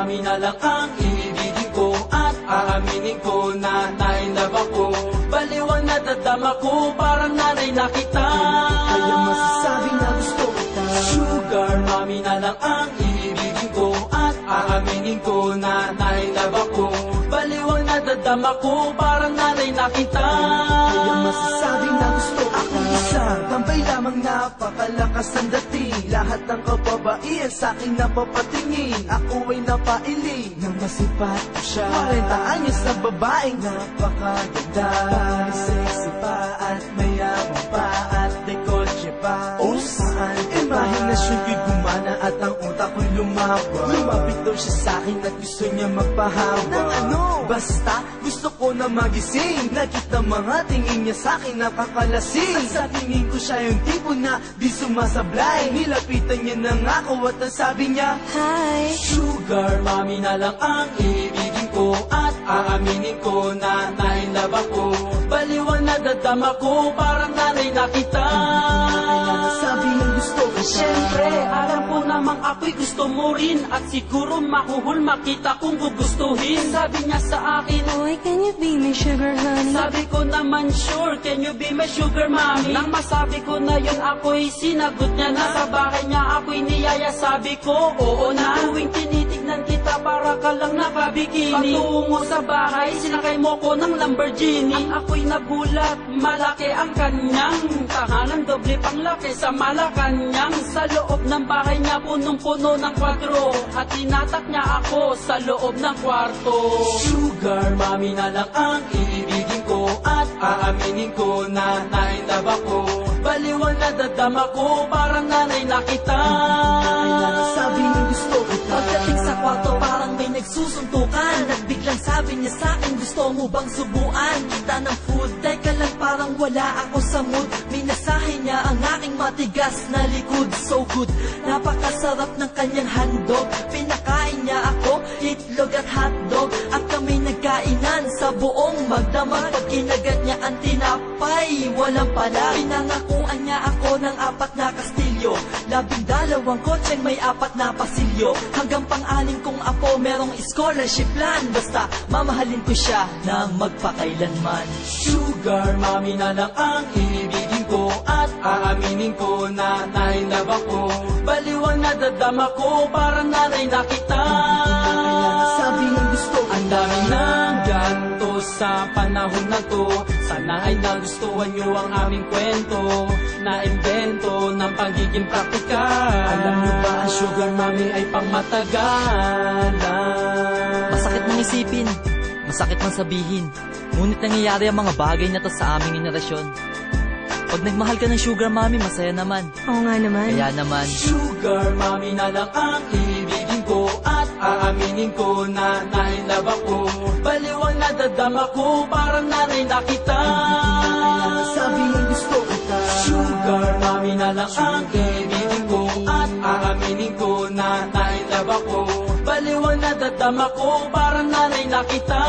mami na lang ang ibigin ko. At aaminin ko na nainlove ako. Baliwang nadadama ko, parang nanay na kita. Kaya masasabi na gusto kita. Sugar mami na lang ang ibigin ko. At aaminin ko na nainlove ako. Baliwang nadadama ko, parang nanay na kita. Kaya masasabi na gusto kita. Ako isa, tambay lamang napakalakas ang dating. Lahat ng kababaihan sa'king napapatingin. Ako ay napailing nang masipat ko siya. 40 anyos na babaeng napakaganda. Sexy pa at mayabang pa at dekolche pa. O saan? Imahinasyon ko'y gumana at ang utak ko'y lumawa. Lumapit daw siya sa'kin at gusto niya magpahawa. Nang ano? Basta gusto ko na magising. Nakita mga tingin niya sa'kin nakakalasing. At sa tingin ko siya yung tipo na di sumasablay. Nilapitan niya na nga ako at ang sabi niya, Hi! Sugar mami na lang ang ibigin ko. At aaminin ko na nainlove ako. Baliwang nadadama ko, parang nanay na kita. kailangan sabi ng gusto ko siya. Siyempre, alam ko namang ako'y gusto mo rin. At siguro makuhul makita kung gugustuhin. Sabi niya sa akin, Boy, can you be my sugar honey? sabi ko naman sure, can you be my sugar mommy? Nang masabi ko na yun, ako'y sinagot niya na. Sa bahay niya ako'y niyaya, sabi ko oo na. Tuwing tinitignan kita para ka lang nakabikini. Patungo sa bahay, sinakay mo ko ng Lamborghini. At ako'y nagulat, malaki ang kanyang tahanan, doble pang laki sa Malacanang. Sa loob ng bahay niya, punong-puno ng kwadro. At tinatak niya ako sa loob ng kwarto. Sugar mami na lang ang ibigin ko. At aaminin ko na nainlove ako. Baliwang nadadama ko, parang nanay na kita. Kailangan sabi ng gusto kita. Pagdating sa kwarto parang may nagsusuntukan. At biglang sabi niya sa'kin, gusto mo bang subuan kita ng food? Teka lang, parang wala ako sa mood. Minasahe niya ang aking matigas na likod. So good, napakasarap ng kanyang handog. Pinakain niya ako, itlog at hotdog. At kami nagkainan sa buong magdamag. Pag kinagat niya ang tinapay, walang pala. Pinangakuan niya ako ng 4 na kastilyo. 12 kotseng may 4 na pasilyo. Hanggang pang-aling kong apo merong scholarship plan. Basta mamahalin ko siya ng magpakailanman. Sugar mami na lang ang ibigin ko. At aaminin ko na nainlove ako. Baliwang nadadama ko, parang nanay na kita. Kailangan sabi ng gusto kita. Ang dami ng ganto sa panahon na to. Sana ay nagustuhan nyo ang aming kwento. Na-invento ng pagiging praktikal. Alam nyo ba ang sugar mami ay pangmatagalan? Masakit mang isipin, masakit mang sabihin. Ngunit nangyayari ang mga bagay na to sa aming henerasyon. Pag nagmahal ka ng sugar mommy, masaya naman. Oo nga naman. Kaya naman, Sugar mami na lang ang ibigin ko. At aaminin ko na nainlove ako. Baliwang nadadama ko, parang nanay na kita. Kailangan sabi ng gusto kita. Sugar mami na lang ang ibigin ko. At aaminin ko na nainlove ako. Baliwang nadadama ko, parang nanay na kita.